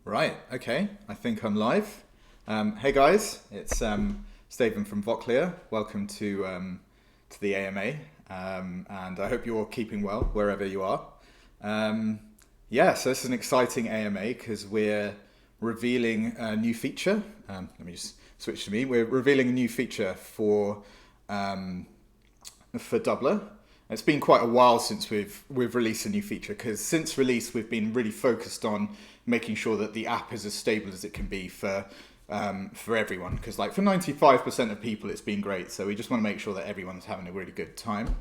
Right, okay, I think I'm live. Hey guys, it's Stephen from Voclear. Welcome to the AMA, and I hope you're all keeping well wherever you are. Um, so this is an exciting AMA because we're revealing a new feature. Let me just switch to me. We're revealing a new feature um, for Dubler. It's been quite a while since we've released a new feature because since release we've been really focused on making sure that the app is as stable as it can be for everyone. Because like for 95% of people it's been great, so we just want to make sure that everyone's having a really good time.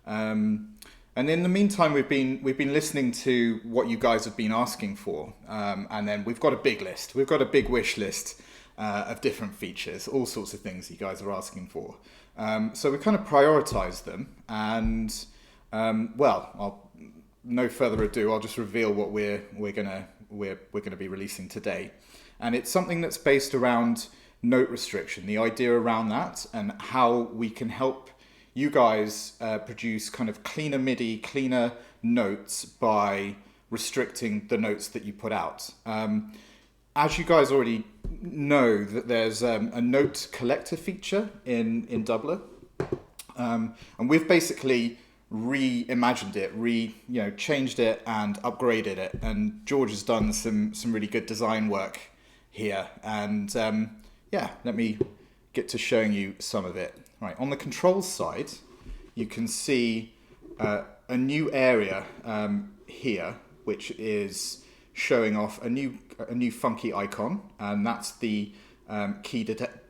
And in the meantime, we've been listening to what you guys have been asking for, and then we've got a big list. We've got a big wish list of different features, all sorts of things you guys are asking for. So we kind of prioritized them, and no further ado, I'll just reveal what we're gonna be releasing today, and it's something that's based around note restriction, the idea around that, and how we can help you guys produce kind of cleaner MIDI, cleaner notes by restricting the notes that you put out. As you guys already know, that there's a note collector feature in Dubler, and we've basically reimagined it, changed it and upgraded it. And George has done some really good design work here, and let me get to showing you some of it. Right, on the controls side, you can see a new area here, which is showing off a new funky icon, and that's the key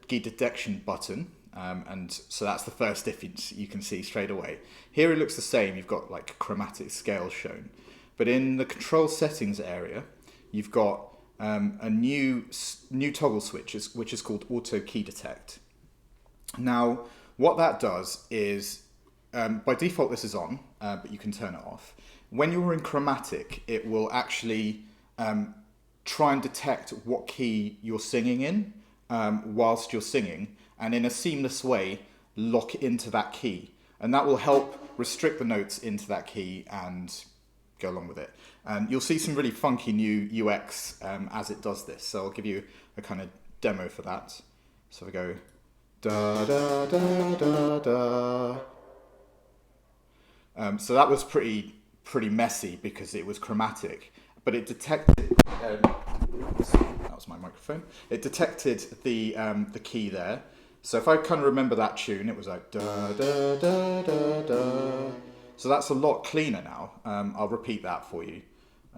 detection button. And so that's the first difference you can see straight away. Here it looks the same. You've got like chromatic scale shown, but in the control settings area, you've got a new toggle switch, which is called auto key detect. Now, what that does is, by default this is on, but you can turn it off. When you're in chromatic, it will actually try and detect what key you're singing in whilst you're singing, and in a seamless way lock into that key. And that will help restrict the notes into that key and go along with it. And you'll see some really funky new UX as it does this. So I'll give you a kind of demo for that. So we go da da da da da. So that was pretty messy because it was chromatic, but it detected. That was my microphone. It detected the key there. So if I kind of remember that tune, it was like da da da da da. So that's a lot cleaner now. I'll repeat that for you.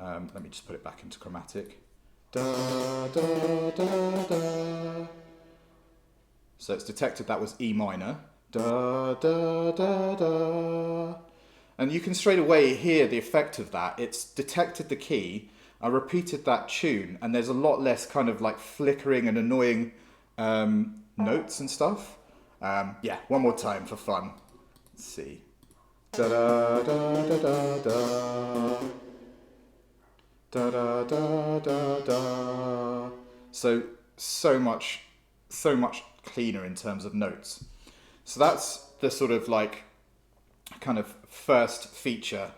Let me just put it back into chromatic. Da da da da. So it's detected that was E minor. Da da da da. And you can straight away hear the effect of that. It's detected the key. I repeated that tune, and there's a lot less kind of like flickering and annoying notes and stuff. One more time for fun. Let's see. Da da da da da da. Da da da da da. So much cleaner in terms of notes. So that's the sort of like kind of first feature.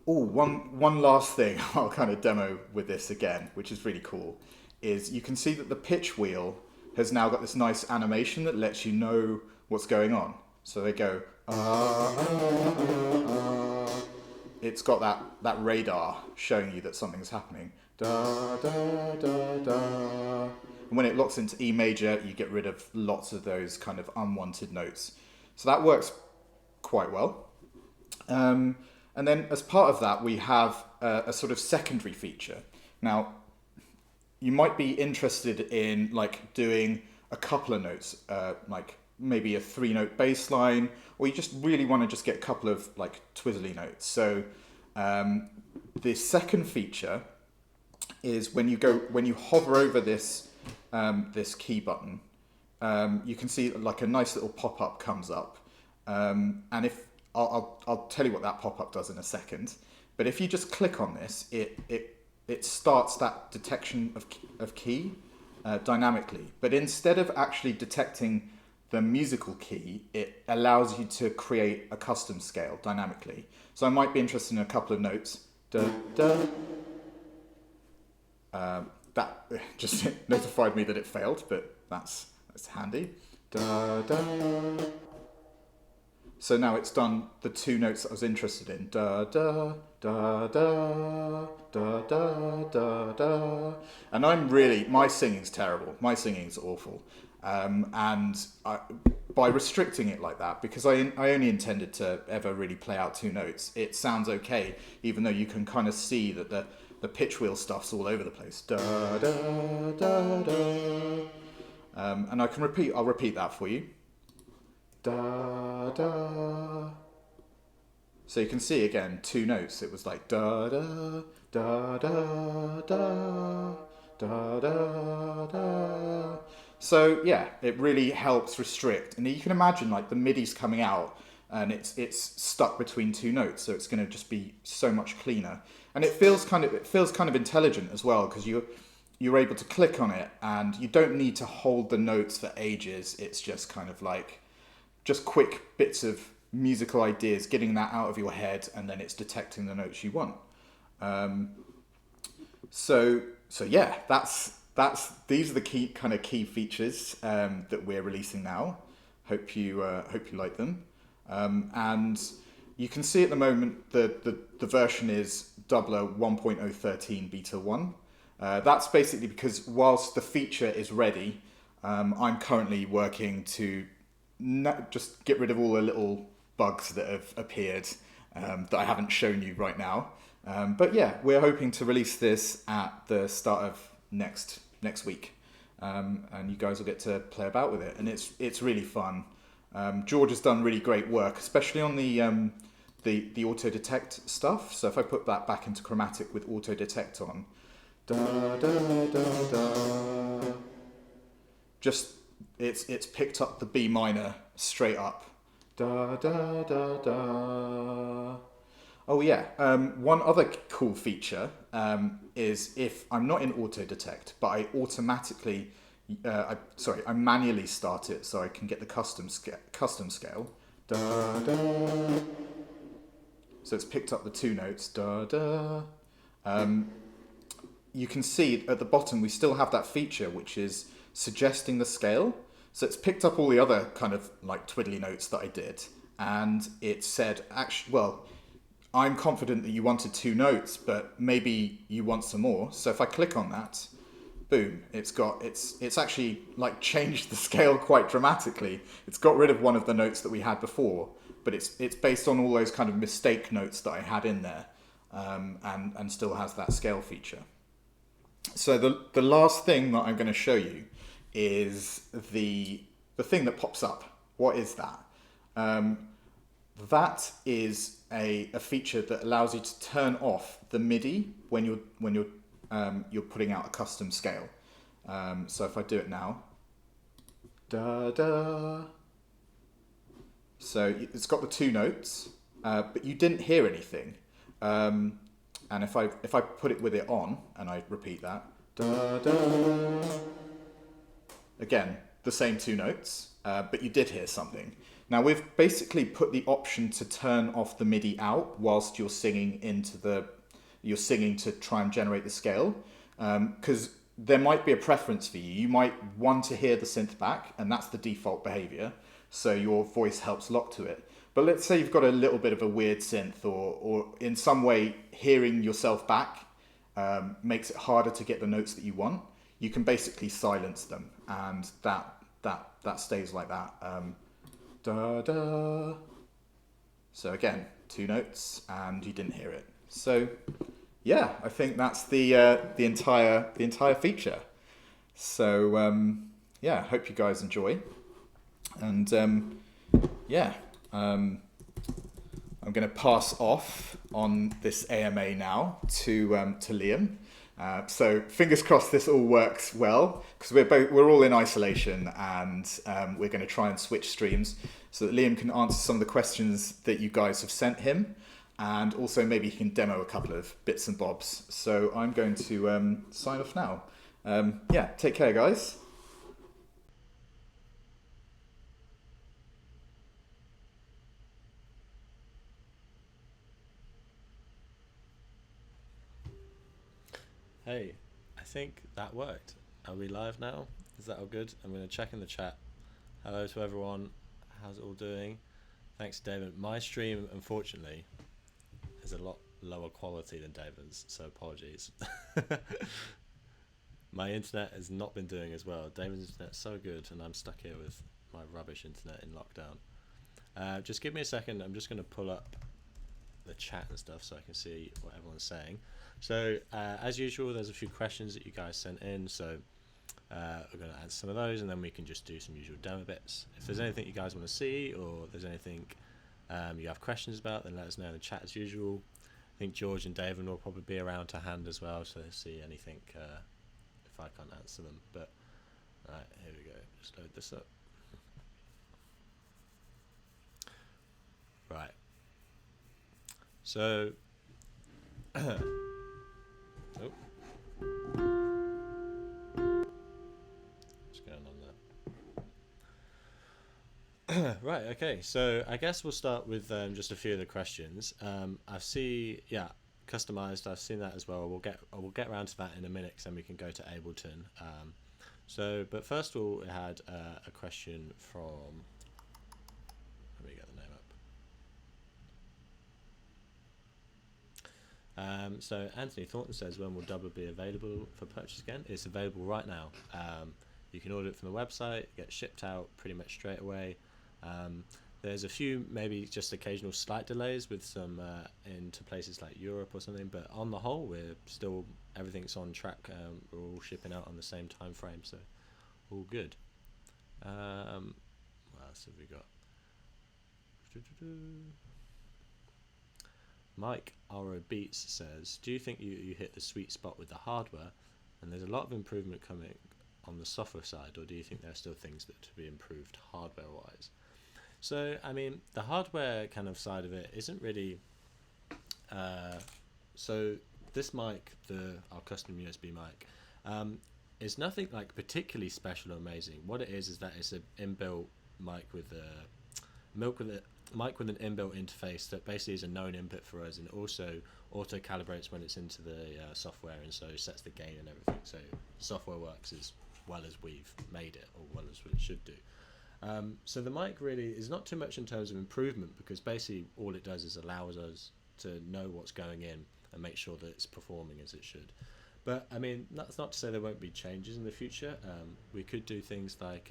One last thing I'll kind of demo with this again, which is really cool, is you can see that the pitch wheel has now got this nice animation that lets you know what's going on. So they go, it's got that radar showing you that something's happening. Da, da, da, da. And when it locks into E major, you get rid of lots of those kind of unwanted notes. So that works quite well. And then as part of that, we have a sort of secondary feature. Now, you might be interested in like doing a couple of notes, like maybe a 3-note bass line, or you just really want to just get a couple of like twizzly notes. So the second feature is when you hover over this key button, you can see like a nice little pop-up comes up, and if I'll tell you what that pop-up does in a second. But if you just click on this, it starts that detection of key dynamically. But instead of actually detecting the musical key, it allows you to create a custom scale dynamically. So I might be interested in a couple of notes. Da, da. That just notified me that it failed, but that's handy. Da, da. So now it's done the two notes that I was interested in. Da da da da da da da da. And my singing's terrible. My singing's awful. By restricting it like that, because I only intended to ever really play out two notes, it sounds okay, even though you can kind of see that the pitch wheel stuff's all over the place. Da da da da. And I'll repeat that for you. Da da. So you can see again two notes. It was like da da da da da da da da. So yeah, it really helps restrict. And you can imagine like the MIDI's coming out and it's stuck between two notes, so it's going to just be so much cleaner. And it feels kind of intelligent as well, because you're able to click on it and you don't need to hold the notes for ages. It's just kind of like just quick bits of musical ideas, getting that out of your head, and then it's detecting the notes you want. So yeah, these are the key features that we're releasing now. Hope you like them. And you can see at the moment the version is Dubler 1.013 beta 1. That's basically because whilst the feature is ready, I'm currently working to just get rid of all the little bugs that have appeared that I haven't shown you right now. But yeah, we're hoping to release this at the start of next week, and you guys will get to play about with it, and it's really fun. George has done really great work, especially on the auto detect stuff. So if I put that back into chromatic with auto detect on, da da da da, just it's picked up the B minor straight up. Da da da da. Oh yeah, one other cool feature is if I'm not in auto detect, but I automatically, I manually start it so I can get the custom scale. Da da. So it's picked up the two notes. Da da. You can see at the bottom we still have that feature which is suggesting the scale. So it's picked up all the other kind of like twiddly notes that I did, and it said, actually, well, I'm confident that you wanted two notes, but maybe you want some more. So if I click on that, boom, it's actually like changed the scale quite dramatically. It's got rid of one of the notes that we had before, but it's based on all those kind of mistake notes that I had in there, and still has that scale feature. So the last thing that I'm going to show you is the thing that pops up. What is that? That is a feature that allows you to turn off the MIDI when you're putting out a custom scale. So if I do it now, da da. So it's got the two notes, but you didn't hear anything. And if I put it with it on and I repeat that, da da. Again, the same two notes, but you did hear something. Now we've basically put the option to turn off the MIDI out whilst you're singing to try and generate the scale, because there might be a preference for you. You might want to hear the synth back, and that's the default behavior, so your voice helps lock to it. But let's say you've got a little bit of a weird synth, or in some way hearing yourself back makes it harder to get the notes that you want. You can basically silence them, and that stays like that. Da da. So again, two notes, and you didn't hear it. So yeah, I think that's the entire feature. So yeah, hope you guys enjoy, and yeah, I'm going to pass off on this AMA now to Liam. So fingers crossed this all works well, because we're all in isolation, and we're going to try and switch streams so that Liam can answer some of the questions that you guys have sent him, and also maybe he can demo a couple of bits and bobs. So I'm going to sign off now. Yeah, take care, guys. Hey, I think that worked. Are we live now? Is that all good? I'm going to check in the chat. Hello to everyone. How's it all doing? Thanks, David. My stream, unfortunately, is a lot lower quality than David's, so apologies. My internet has not been doing as well. David's internet's so good, and I'm stuck here with my rubbish internet in lockdown. Just give me a second. I'm just going to pull up the chat and stuff so I can see what everyone's saying. So as usual, there's a few questions that you guys sent in, so we're going to answer some of those, and then we can just do some usual demo bits. If there's anything you guys want to see, or there's anything you have questions about, then let us know in the chat as usual. I think George and David will probably be around to hand as well, so they'll see anything if I can't answer them. But alright, here we go. Just load this up. Right. So, oh. What's going on there? Right, okay, so I guess we'll start with just a few of the questions. I've seen, yeah, customized, I've seen that as well. We'll get around to that in a minute, because then we can go to Ableton. But first of all, we had a question from, let me get the name up. So Anthony Thornton says, when will Dubler be available for purchase again? It's available right now. You can order it from the website, get shipped out pretty much straight away. There's a few maybe just occasional slight delays with some into places like Europe or something, but on the whole we're still, everything's on track. We're all shipping out on the same time frame, so all good. What else have we got? Mike R.O. Beats says, do you think you hit the sweet spot with the hardware and there's a lot of improvement coming on the software side, or do you think there are still things that to be improved hardware wise? So I mean, the hardware kind of side of it isn't really so this mic, our custom USB mic, is nothing like particularly special or amazing. What it is that it's an inbuilt mic with a mic with an inbuilt interface that basically is a known input for us, and also auto calibrates when it's into the software, and so sets the gain and everything. So software works as well as we've made it, or well as it should do. So the mic really is not too much in terms of improvement, because basically all it does is allows us to know what's going in and make sure that it's performing as it should. But I mean, that's not to say there won't be changes in the future. We could do things like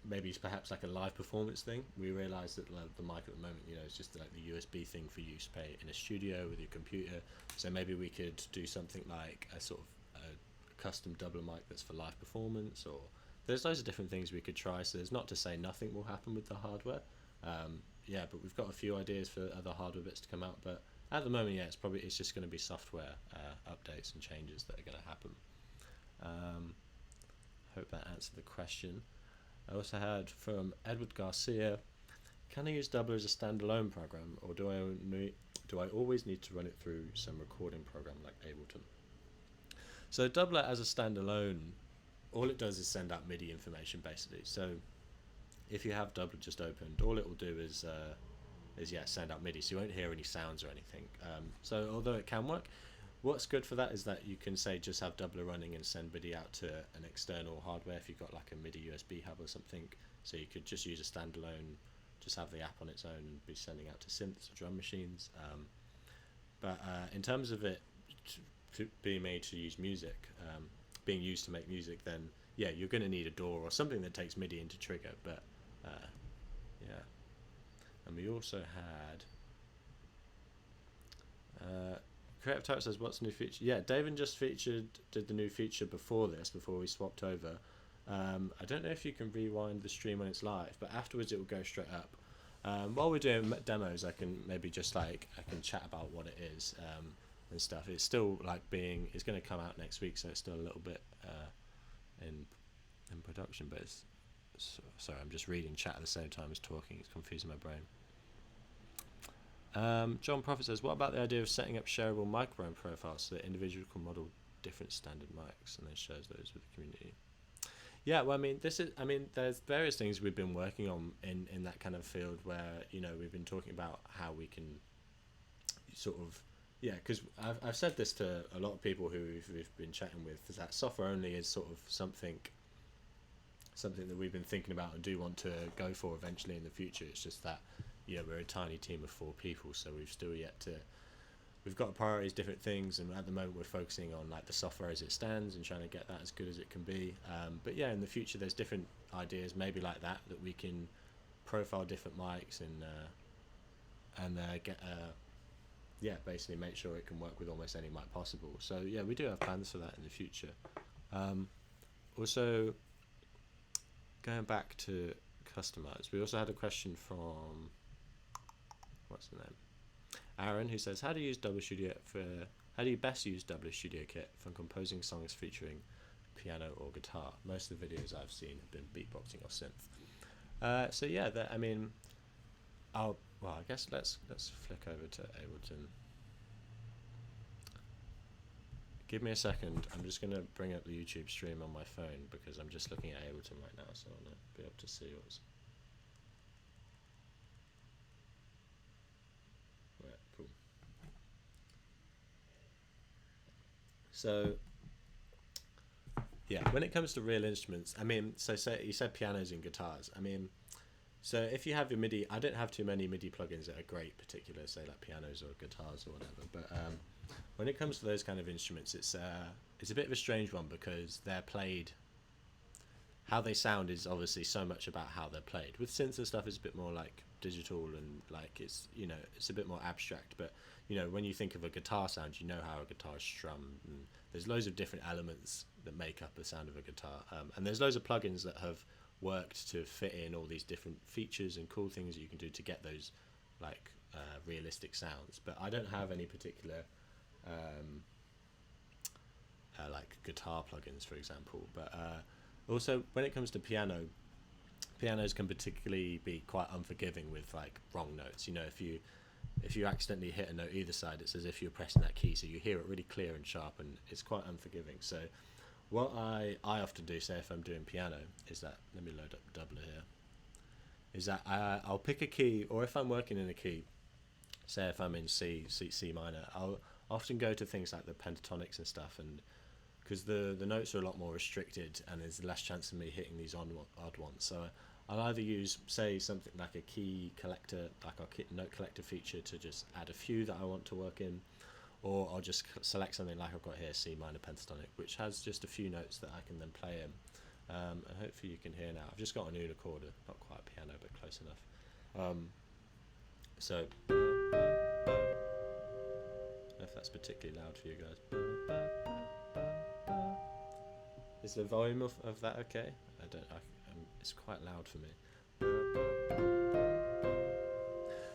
maybe it's perhaps like a live performance thing. We realise that the mic at the moment, is just like the USB thing for use in a studio with your computer. So maybe we could do something like a sort of a custom Dubler mic that's for live performance, or there's loads of different things we could try. So there's not to say nothing will happen with the hardware. But we've got a few ideas for other hardware bits to come out. But at the moment, it's just going to be software updates and changes that are going to happen. Hope that answered the question. I also had from Edward Garcia, can I use Dubler as a standalone program, or do I always need to run it through some recording program like Ableton? So Dubler as a standalone, all it does is send out MIDI information basically. So if you have Dubler just opened, all it will do is send out MIDI, so you won't hear any sounds or anything. So although it can work, what's good for that is that you can say just have Dubler running and send MIDI out to an external hardware if you've got like a MIDI USB hub or something. So you could just use a standalone, just have the app on its own and be sending out to synths or drum machines. But in terms of it to being made to use music, being used to make music, then you're going to need a DAW or something that takes MIDI into trigger. But and we also had Creative Type says, what's the new feature? Yeah, David just did the new feature before we swapped over. I don't know if you can rewind the stream when it's live, but afterwards it will go straight up. While we're doing demos, I can maybe just I can chat about what it is and stuff. It's still it's going to come out next week, so it's still a little bit in production, but it's, sorry, I'm just reading chat at the same time as talking. It's confusing my brain. John Prophet says, what about the idea of setting up shareable microphone profiles so that individuals can model different standard mics and then shares those with the community? Yeah, well, there's various things we've been working on in that kind of field where, we've been talking about how we can sort of, Yeah, because I've said this to a lot of people who we've been chatting with, is that software only is sort of something that we've been thinking about and do want to go for eventually in the future. It's just that, we're a tiny team of 4 people, so we've got priorities, different things, and at the moment we're focusing on like the software as it stands and trying to get that as good as it can be. But yeah, in the future there's different ideas, maybe like that we can profile different mics and get basically make sure it can work with almost any mic possible. So yeah, we do have plans for that in the future. Also, going back to customize, we also had a question from, what's the name? Aaron, who says, how do you best use Dubler Studio Kit for composing songs featuring piano or guitar? Most of the videos I've seen have been beatboxing or synth. So yeah, I guess let's flick over to Ableton. Give me a second. I'm just gonna bring up the YouTube stream on my phone because I'm just looking at Ableton right now, so I want to be able to see what's. Right, cool. So yeah, when it comes to real instruments, so say you said pianos and guitars. So if you have your MIDI, I don't have too many MIDI plugins that are great, particular, say like pianos or guitars or whatever. But when it comes to those kind of instruments, it's a bit of a strange one because they're played. How they sound is obviously so much about how they're played. With synths and stuff, it's a bit more like digital and like it's a bit more abstract. But when you think of a guitar sound, you know how a guitar is strummed, and there's loads of different elements that make up the sound of a guitar. And there's loads of plugins that have worked to fit in all these different features and cool things that you can do to get those like realistic sounds. But I don't have any particular like guitar plugins, for example. But also when it comes to pianos can particularly be quite unforgiving with like wrong notes. If you accidentally hit a note either side, it's as if you're pressing that key, so you hear it really clear and sharp, and it's quite unforgiving. So what I often do, say if I'm doing piano, is that, let me load up Dubler here, is that I'll pick a key, or if I'm working in a key, say if I'm in C minor, I'll often go to things like the pentatonics and stuff, and because the notes are a lot more restricted and there's less chance of me hitting these odd ones. So I'll either use, say, something like a key collector, like our note collector feature, to just add a few that I want to work in, or I'll just select something like I've got here, C minor pentatonic, which has just a few notes that I can then play in. And hopefully you can hear now. I've just got an unicorder, not quite a piano, but close enough. So, I don't know if that's particularly loud for you guys. Is the volume of that okay? It's quite loud for me.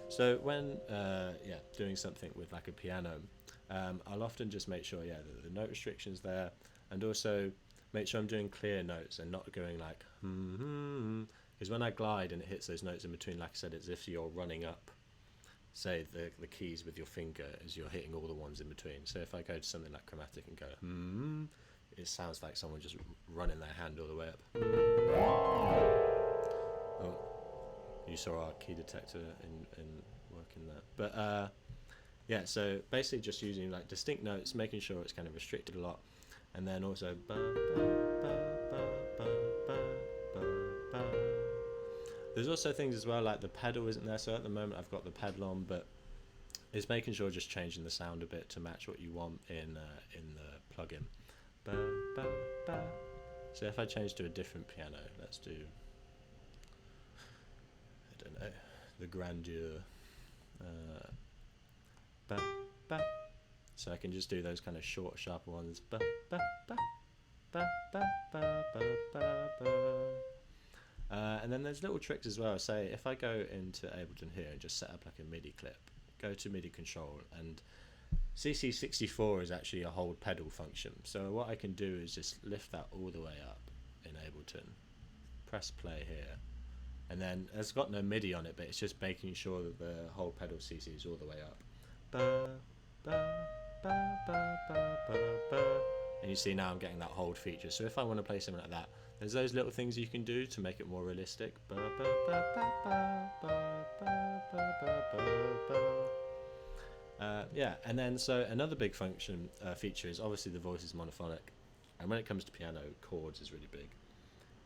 So when doing something with like a piano, I'll often just make sure that the note restriction's there, and also make sure I'm doing clear notes and not going like because when I glide and it hits those notes in between, like I said, it's as if you're running up, say, the keys with your finger as you're hitting all the ones in between. So if I go to something like chromatic and go it sounds like someone just running their hand all the way up. Oh, you saw our key detector in working that. But so basically just using like distinct notes, making sure it's kind of restricted a lot, and then also there's also things as well like the pedal isn't there, so at the moment I've got the pedal on, but it's making sure just changing the sound a bit to match what you want in the plugin. So if I change to a different piano, let's do, I don't know, the grandeur. So I can just do those kind of short, sharper ones. And then there's little tricks as well. Say if I go into Ableton here and just set up like a MIDI clip, go to MIDI control, and CC64 is actually a hold pedal function. So what I can do is just lift that all the way up in Ableton, press play here, and then it's got no MIDI on it, but it's just making sure that the whole pedal CC is all the way up. And you see now I'm getting that hold feature. So if I want to play something like that, there's those little things you can do to make it more realistic. Yeah, and then so another big function feature is obviously the voice is monophonic, and when it comes to piano, chords is really big.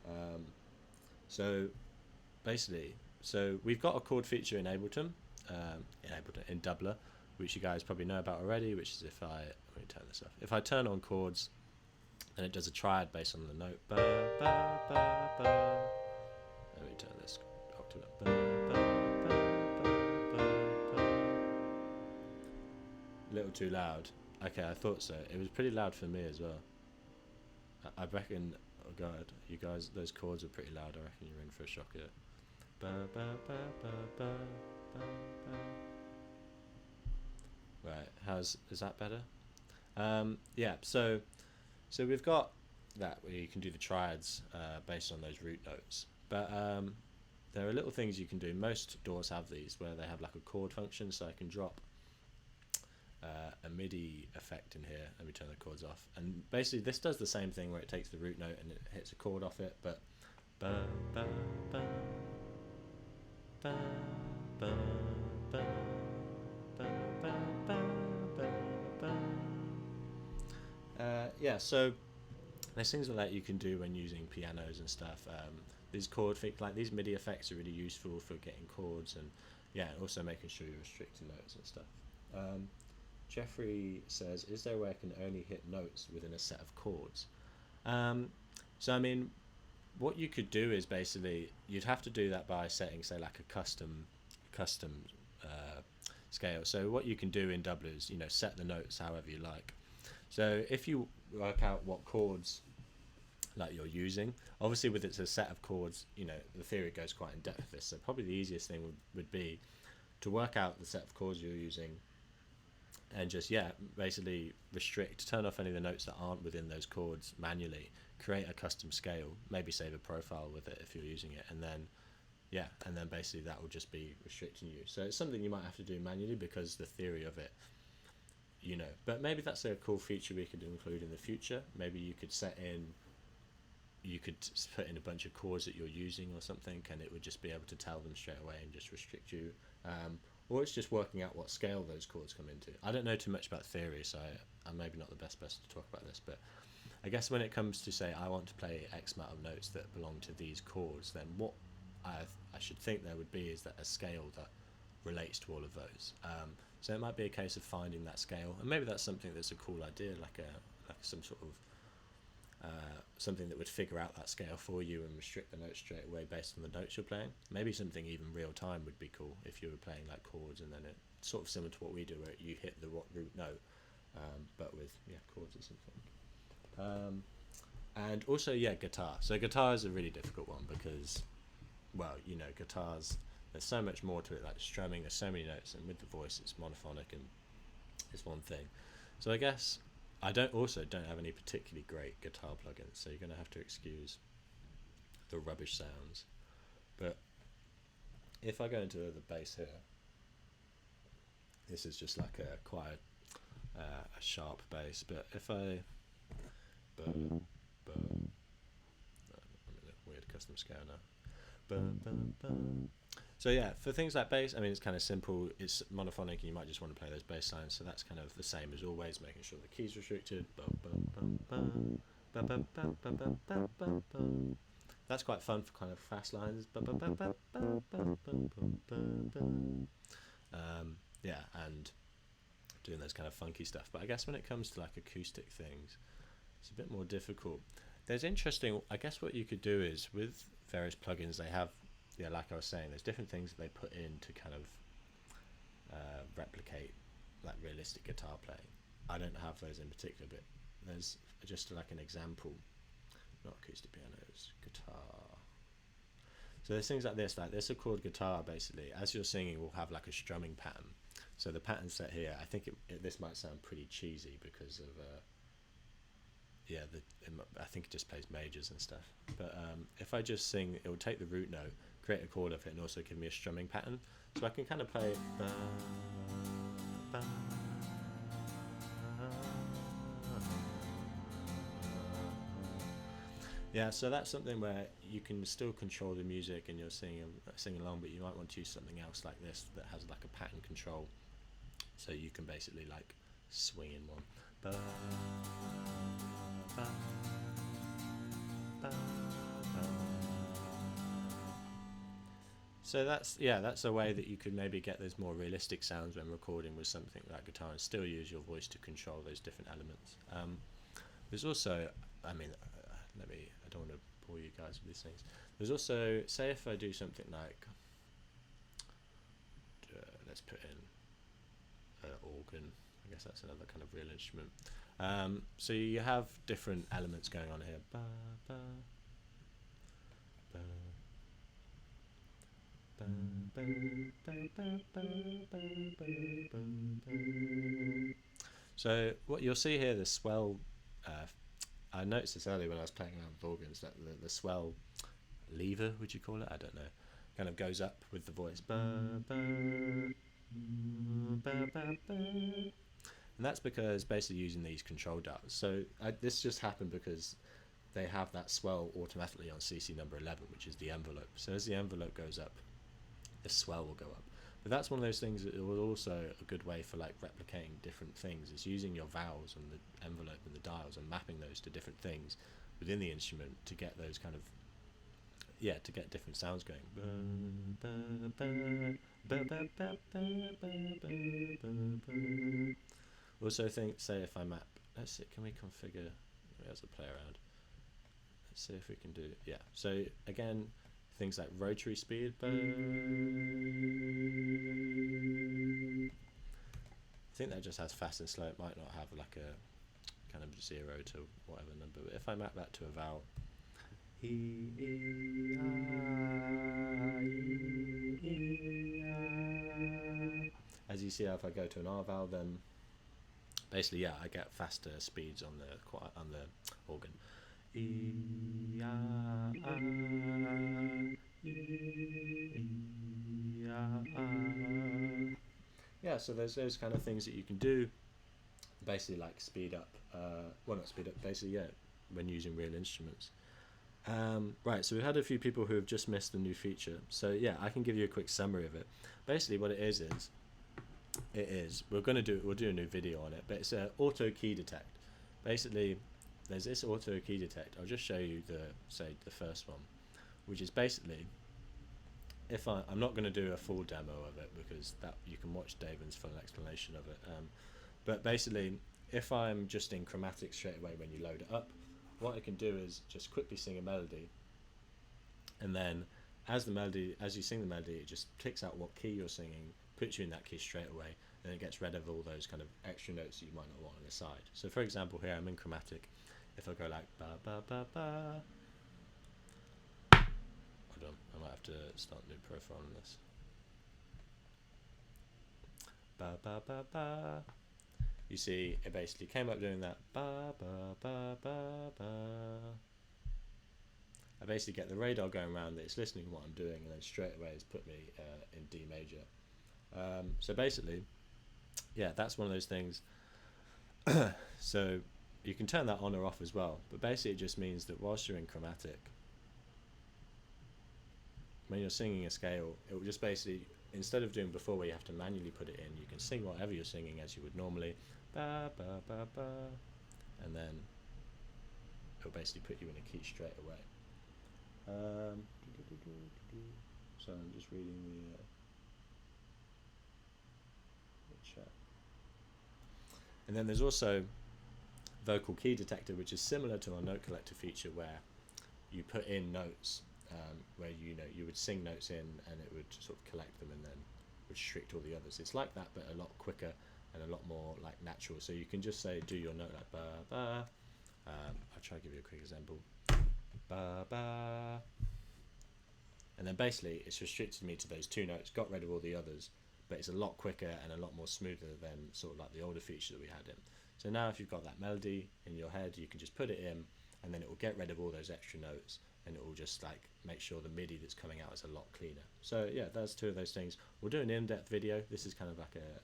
Um, so basically, so we've got a chord feature in Ableton, in Dubler, which you guys probably know about already. Which is if I let me turn this off. If I turn on chords, then it does a triad based on the note. Ba, ba, ba, ba. Let me turn this octave up. Ba, ba, ba, ba, ba, ba. A little too loud. Okay, I thought so. It was pretty loud for me as well. I reckon. Oh god, you guys, those chords are pretty loud. I reckon you're in for a shock here. Ba, ba, ba, ba, ba, ba, ba. Right, is that better? Yeah, so we've got that where you can do the triads based on those root notes, but there are little things you can do. Most DAWs have these where they have like a chord function, so I can drop a MIDI effect in here. Let me turn the chords off, and basically this does the same thing where it takes the root note and it hits a chord off it, but ba, ba, ba, ba, ba, ba, ba, ba, ba, ba, ba. Yeah, so there's things like that you can do when using pianos and stuff. These like these MIDI effects are really useful for getting chords, and yeah, also making sure you're restricting notes and stuff. Jeffrey says, is there a way I can only hit notes within a set of chords? So I mean, what you could do is basically you'd have to do that by setting, say, like a custom scale. So what you can do in Dubler is, set the notes however you like. So if you work out what chords like you're using, obviously with it's a set of chords, the theory goes quite in depth with this. So probably the easiest thing would be to work out the set of chords you're using, and just basically turn off any of the notes that aren't within those chords manually, create a custom scale, maybe save a profile with it if you're using it, and then basically that will just be restricting you. So it's something you might have to do manually because the theory of it, but maybe that's a cool feature we could include in the future. Maybe you could put in a bunch of chords that you're using or something, and it would just be able to tell them straight away and just restrict you. Or it's just working out what scale those chords come into. I don't know too much about theory, so I'm maybe not the best person to talk about this, but I guess when it comes to, say, I want to play X amount of notes that belong to these chords, then what I should think there would be is that a scale that relates to all of those. So it might be a case of finding that scale, and maybe that's something that's a cool idea, like some sort of something that would figure out that scale for you and restrict the notes straight away based on the notes you're playing. Maybe something even real time would be cool if you were playing like chords, and then it's sort of similar to what we do where you hit the root note, but with chords or something. And also guitar. So guitar is a really difficult one because, well, guitars, there's so much more to it, like strumming, there's so many notes, and with the voice it's monophonic and it's one thing. So I guess I don't have any particularly great guitar plugins, so you're going to have to excuse the rubbish sounds. But if I go into the bass here, this is just like a sharp bass. But if I I'm in a weird custom scale now. So for things like bass, I mean, it's kind of simple. It's monophonic, and you might just want to play those bass lines. So that's kind of the same as always, making sure the key's restricted. That's quite fun for kind of fast lines. And doing those kind of funky stuff. But I guess when it comes to like acoustic things, it's a bit more difficult. There's interesting, I guess what you could do is with various plugins, they have, like I was saying, there's different things that they put in to kind of replicate like realistic guitar playing. I don't have those in particular, but there's just like an example, not acoustic pianos, guitar. So there's things like this a chord guitar basically, as you're singing, will have like a strumming pattern. So the pattern set here, I think this might sound pretty cheesy because of I think it just plays majors and stuff. But if I just sing, it will take the root note, create a chord of it, and also give me a strumming pattern. So I can kind of play. Yeah, so that's something where you can still control the music and you're singing along, but you might want to use something else like this that has like a pattern control So you can basically like swing in one. Ba, ba, ba, ba. So that's a way that you could maybe get those more realistic sounds when recording with something like guitar and still use your voice to control those different elements. There's also, I don't want to bore you guys with these things. There's also, say if I do something like, let's put in an organ. I guess that's another kind of real instrument. So you have different elements going on here. Ba, ba, ba. So what you'll see here, the swell, I noticed this earlier when I was playing around with organs, that the swell lever, would you call it? I don't know, kind of goes up with the voice. And that's because basically using these control dials. So this just happened because they have that swell automatically on CC number 11, which is the envelope. So as the envelope goes up, the swell will go up. But that's one of those things that was also a good way for like replicating different things, is using your vowels and the envelope and the dials and mapping those to different things within the instrument to get those kind of, to get different sounds going. Also say if I map, let's see, can we configure, as a play around, let's see if we can do, so again, things like rotary speed. I think that just has fast and slow. It might not have like a kind of 0 to whatever number. But if I map that to a vowel, as you see, if I go to an R vowel, then basically, I get faster speeds on the organ. So there's those kind of things that you can do, basically like speed up, not speed up, basically, when using real instruments. Right, so we've had a few people who have just missed the new feature, so I can give you a quick summary of it. Basically what it is we'll do a new video on it, but it's an auto key detect. Basically there's this auto key detect. I'll just show you the first one, which is basically, if I'm not going to do a full demo of it because that you can watch David's full explanation of it, but basically if I'm just in chromatic straight away when you load it up, what I can do is just quickly sing a melody, and then as you sing the melody, it just picks out what key you're singing, puts you in that key straight away, and it gets rid of all those kind of extra notes that you might not want on the side. So for example here I'm in chromatic. If I go like ba ba ba ba, hold on, I might have to start a new profile on this. Ba ba ba ba. You see, it basically came up doing that ba ba ba ba ba. I basically get the radar going around that it's listening to what I'm doing, and then straight away it's put me in D major. So basically, that's one of those things. So you can turn that on or off as well, but basically it just means that whilst you're in chromatic, when you're singing a scale, it will just basically, instead of doing before where you have to manually put it in, you can sing whatever you're singing as you would normally, ba ba ba ba, and then it'll basically put you in a key straight away. So I'm just reading the chat. And then there's also vocal key detector, which is similar to our note collector feature, where you put in notes, where you would sing notes in and it would sort of collect them and then restrict all the others. It's like that, but a lot quicker and a lot more like natural. So you can just say, do your note like ba ba. I'll try to give you a quick example. Ba ba. And then basically it's restricted me to those two notes, got rid of all the others, but it's a lot quicker and a lot more smoother than sort of like the older feature that we had in. So now if you've got that melody in your head, you can just put it in and then it will get rid of all those extra notes, and it will just like make sure the MIDI that's coming out is a lot cleaner. So that's two of those things. We'll do an in-depth video. This is kind of like a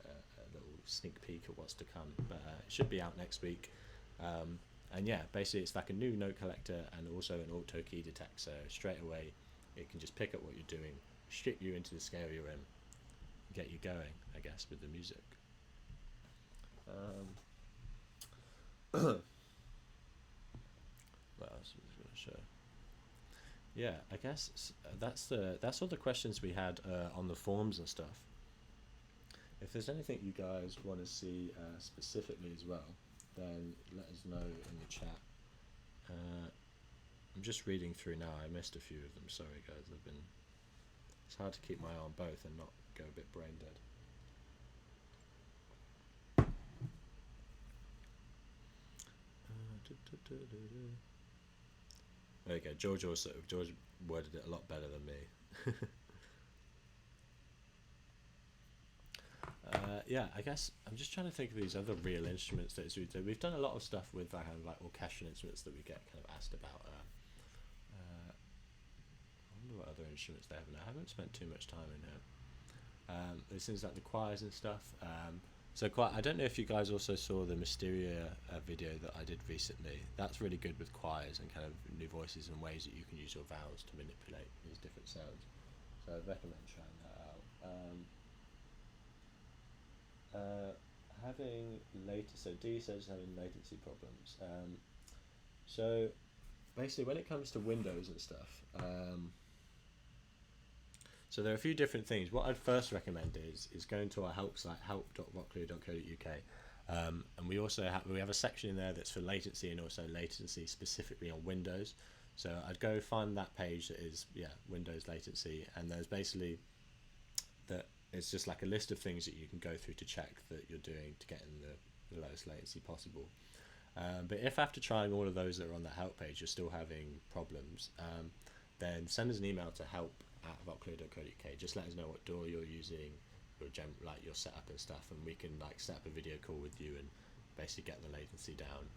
little sneak peek of what's to come, but it should be out next week. And basically it's like a new note collector and also an auto key detect, so straight away it can just pick up what you're doing, strip you into the scale you're in, get you going, I guess, with the music. What else was I going to show? Yeah, I guess that's all the questions we had on the forums and stuff. If there's anything you guys want to see specifically as well, then let us know in the chat. I'm just reading through now. I missed a few of them. Sorry, guys. It's hard to keep my eye on both and not go a bit brain dead. There you go. George worded it a lot better than me. Yeah, I guess I'm just trying to think of these other real instruments that we've done a lot of stuff with kind of like orchestral instruments that we get kind of asked about. I wonder what other instruments they have. I haven't spent too much time in here. There's things like the choirs and stuff. I don't know if you guys also saw the Mysteria video that I did recently. That's really good with choirs and kind of new voices and ways that you can use your vowels to manipulate these different sounds. So I'd recommend trying that out. D says having latency problems. So basically when it comes to Windows and stuff, so there are a few different things. What I'd first recommend is going to our help site, help.voclu.co.uk, and we also have a section in there that's for latency and also latency specifically on Windows. So I'd go find that page that is Windows latency, and there's basically that it's just like a list of things that you can go through to check that you're doing to get in the lowest latency possible. But if after trying all of those that are on that help page you're still having problems, then send us an email to help@voclu.co.uk. Just let us know what DAW you're using, your setup and stuff, and we can like set up a video call with you and basically get the latency down.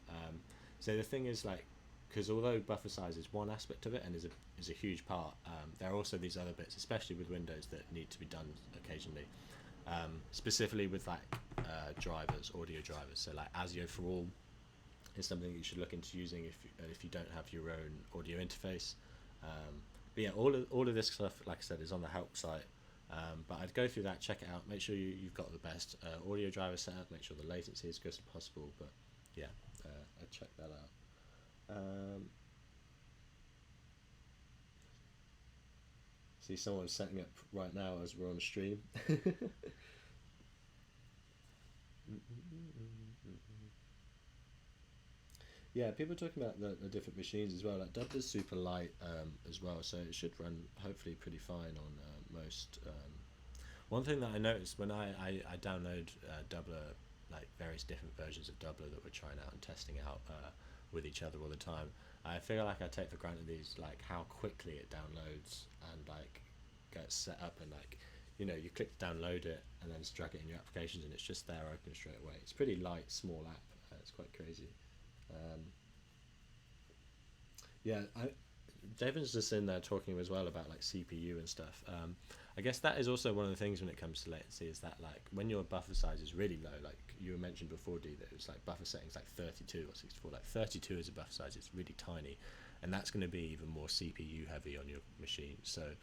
So the thing is, like, because although buffer size is one aspect of it and is a huge part, there are also these other bits, especially with Windows, that need to be done occasionally. Specifically with like audio drivers. So like ASIO for All is something you should look into using if you don't have your own audio interface. But yeah, all of this stuff, like I said, is on the help site. But I'd go through that, check it out, make sure you've got the best audio driver set up, make sure the latency is as good as possible. But yeah, I'd check that out. See someone setting up right now as we're on stream. Yeah, people are talking about the different machines as well. Like Dubler's super light as well, so it should run hopefully pretty fine on most. One thing that I noticed when I download Dubler, like various different versions of Dubler that we're trying out and testing out with each other all the time, I feel like I take for granted these, like how quickly it downloads and like gets set up, and like, you know, you click to download it and then just drag it in your applications and it's just there open straight away. It's a pretty light, small app. It's quite crazy. David's just in there talking as well about like CPU and stuff. I guess that is also one of the things when it comes to latency, is that like when your buffer size is really low, like you mentioned before, D, that it was like buffer settings like 32 or 64, like 32 is a buffer size, it's really tiny, and that's going to be even more CPU heavy on your machine. So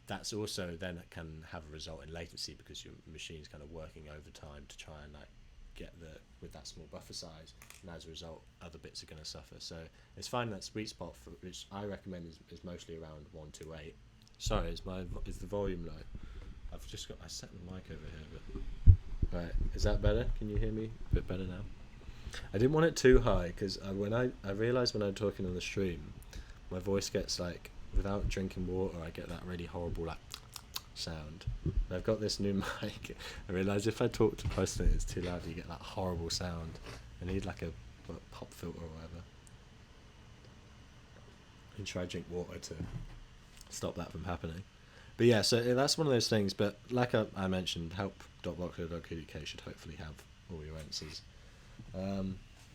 that's also then can have a result in latency, because your machine's kind of working overtime to try and like get with that small buffer size, and as a result other bits are going to suffer. So it's finding that sweet spot, for which I recommend is mostly around 128. Sorry, is the volume low? I set the mic over here, but right, is that better? Can you hear me a bit better now? I didn't want it too high, because when I realised when I'm talking on the stream, my voice gets like, without drinking water, I get that really horrible like sound. I've got this new mic. I realise if I talk too close to it, it's too loud, you get that horrible sound. I need like a pop filter or whatever. And try to drink water to stop that from happening. But yeah, so that's one of those things. But like I mentioned, help.voclu.co.uk should hopefully have all your answers.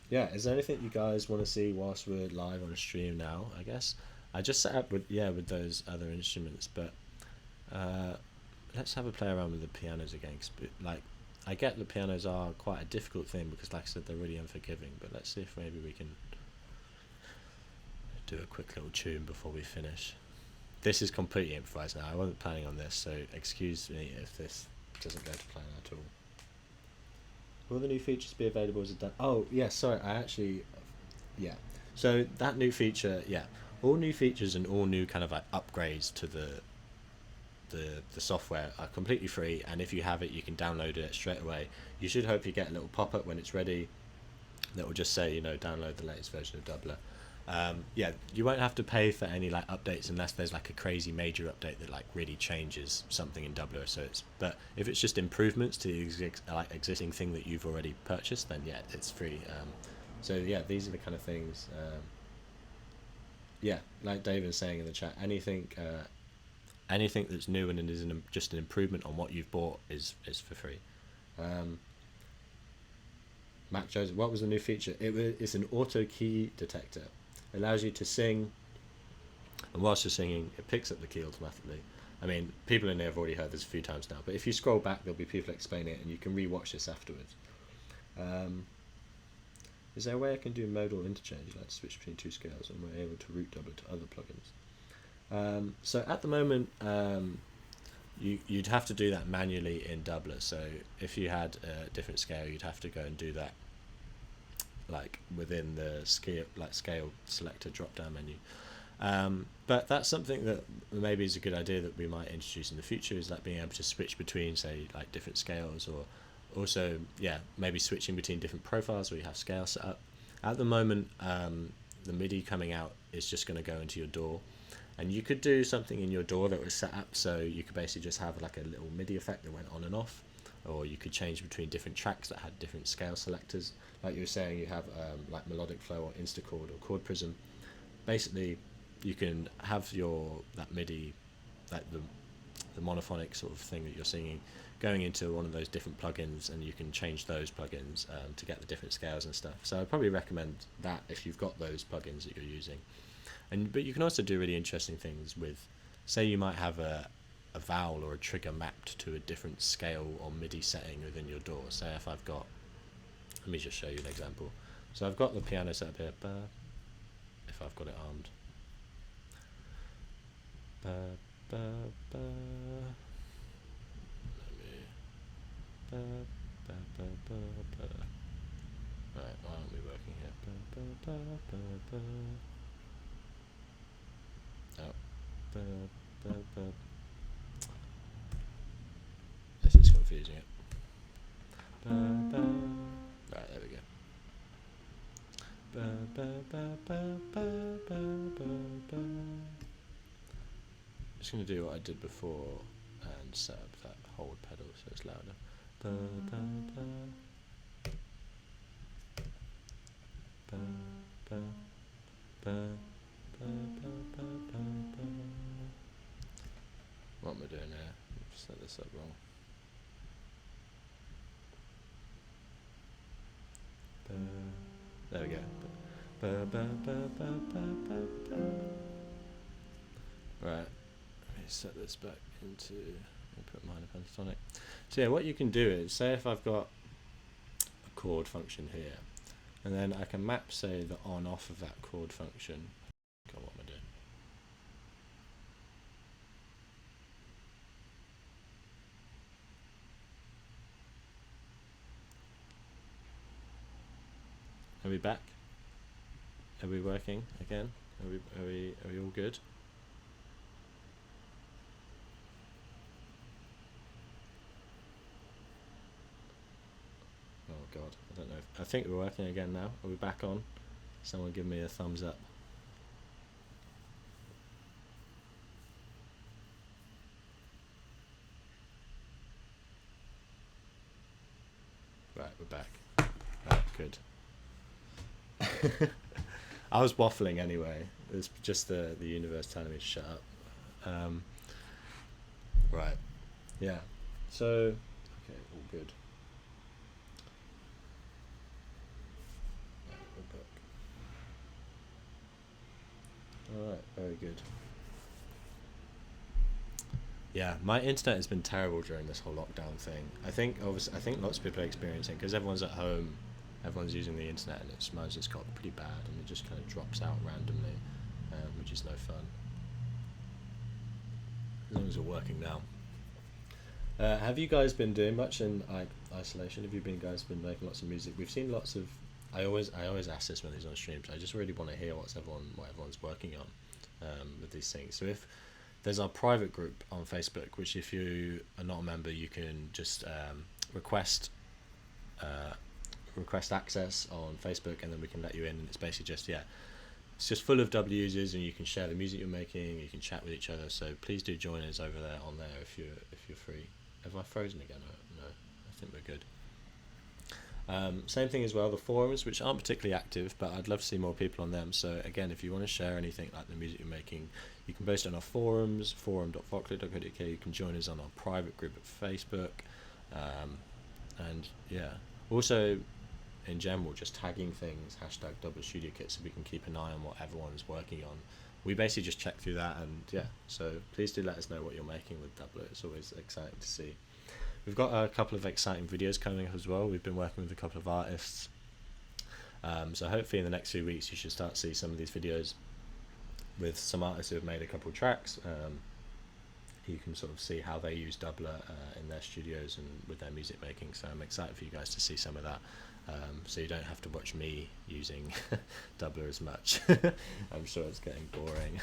Yeah, is there anything you guys want to see whilst we're live on a stream now? I guess I just set up with those other instruments, but let's have a play around with the pianos again. Like, I get the pianos are quite a difficult thing because, like I said, they're really unforgiving. But let's see if maybe we can do a quick little tune before we finish. This is completely improvised now. I wasn't planning on this, so excuse me if this doesn't go to plan at all. Will the new features be available as a oh yeah, sorry, I actually yeah. So that new feature, yeah, all new features and all new kind of like upgrades to the software are completely free, and if you have it, you can download it straight away. You should hope you get a little pop up when it's ready that will just say, you know, download the latest version of Dubler. Yeah, you won't have to pay for any like updates unless there's like a crazy major update that like really changes something in Dubler. So it's, but if it's just improvements to the existing thing that you've already purchased, then yeah, it's free. So yeah, these are the kind of things. Yeah, like David's saying in the chat, anything that's new and is just an improvement on what you've bought is for free. Mac Joseph, what was the new feature? It's an auto key detector. It allows you to sing, and whilst you're singing, it picks up the key automatically. I mean, people in there have already heard this a few times now, but if you scroll back, there'll be people explaining it, and you can re-watch this afterwards. Is there a way I can do modal interchange, like to switch between two scales, and we're able to route Dubler to other plugins? So at the moment, you'd have to do that manually in Dubler. So if you had a different scale, you'd have to go and do that like within the scale selector drop down menu. But that's something that maybe is a good idea that we might introduce in the future, is like being able to switch between, say, like different scales, or also, yeah, maybe switching between different profiles where you have scale set up. At the moment, the MIDI coming out is just going to go into your DAW, and you could do something in your DAW that was set up so you could basically just have like a little MIDI effect that went on and off, or you could change between different tracks that had different scale selectors. Like you were saying, you have like melodic flow or instachord or chord prism. Basically, you can have that MIDI, like the monophonic sort of thing that you're singing, going into one of those different plugins, and you can change those plugins to get the different scales and stuff. So I'd probably recommend that if you've got those plugins that you're using. But you can also do really interesting things with, say you might have a vowel or a trigger mapped to a different scale or MIDI setting within your DAW. Say if I've got, let me just show you an example. So I've got the piano set up here, if I've got it armed. Right, why aren't we working here? Oh, this is confusing it. Right, there we go. Just going to do what I did before and set up that hold pedal so it's louder. What am I doing here? I've set this up wrong. There we go. Right, let me set this back into, put minor pentatonic. So yeah, what you can do is, say if I've got a chord function here, and then I can map, say, the on-off of that chord function. God, what am I doing? Are we back? Are we working again? Are we all good? Oh God, I don't know. I think we're working again now. Are we back on? Someone give me a thumbs up. Right, we're back. Right, good. I was waffling anyway. It's just the universe telling me to shut up. Right. Yeah. So, okay, all good. Alright, very good. Yeah, my internet has been terrible during this whole lockdown thing. I think lots of people are experiencing, because everyone's at home, everyone's using the internet, and mine's just got pretty bad, and it just kind of drops out randomly, which is no fun. As long as we're working now. Have you guys been doing much in like isolation? Have you guys been making lots of music? We've seen lots of. I always ask this when he's on streams. I just really want to hear what everyone's working on with these things. So if there's our private group on Facebook, which if you are not a member, you can just request access on Facebook, and then we can let you in. And it's basically just it's just full of W users, and you can share the music you're making. You can chat with each other. So please do join us over there if you're free. Have I frozen again? No, I think we're good. Same thing as well, the forums, which aren't particularly active, but I'd love to see more people on them. So again, if you want to share anything like the music you're making, you can post it on our forums, forum.foxlit.co.uk. You can join us on our private group at Facebook, and also in general, just tagging things, #DublerStudioKit, so we can keep an eye on what everyone's working on. We basically just check through that, and so please do let us know what you're making with Dubler. It's always exciting to see. We've got a couple of exciting videos coming up as well. We've been working with a couple of artists, so hopefully in the next few weeks you should start to see some of these videos with some artists who have made a couple of tracks. You can sort of see how they use Dubler in their studios and with their music making, so I'm excited for you guys to see some of that, so you don't have to watch me using Dubler as much. I'm sure it's getting boring.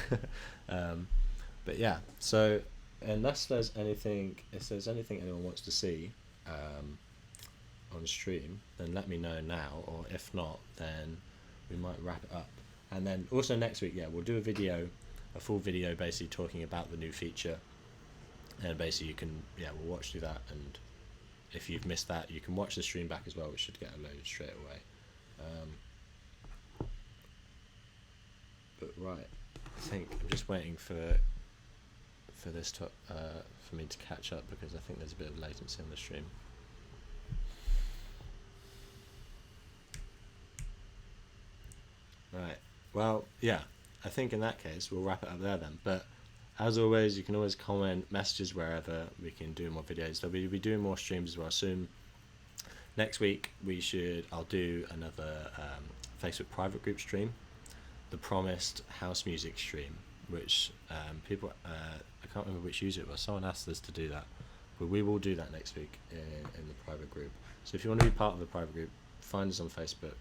But yeah, so unless there's anything, if there's anything anyone wants to see on stream, then let me know now, or if not, then we might wrap it up. And then also next week, we'll do a full video basically talking about the new feature, and basically you can we'll watch through that, and if you've missed that, you can watch the stream back as well, which should get uploaded straight away. But right, I think I'm just waiting for this to for me to catch up, because I think there's a bit of latency on the stream. Right, well, I think in that case we'll wrap it up there then. But as always, you can always comment messages wherever. We can do more videos. We'll be doing more streams as well soon. Next week I'll do another Facebook private group stream, the promised house music stream, which people I can't remember which user it was. Someone asked us to do that, but we will do that next week in the private group. So if you want to be part of the private group, find us on Facebook,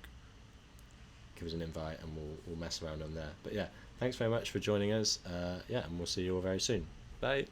give us an invite, and we'll mess around on there. But thanks very much for joining us. And we'll see you all very soon. Bye.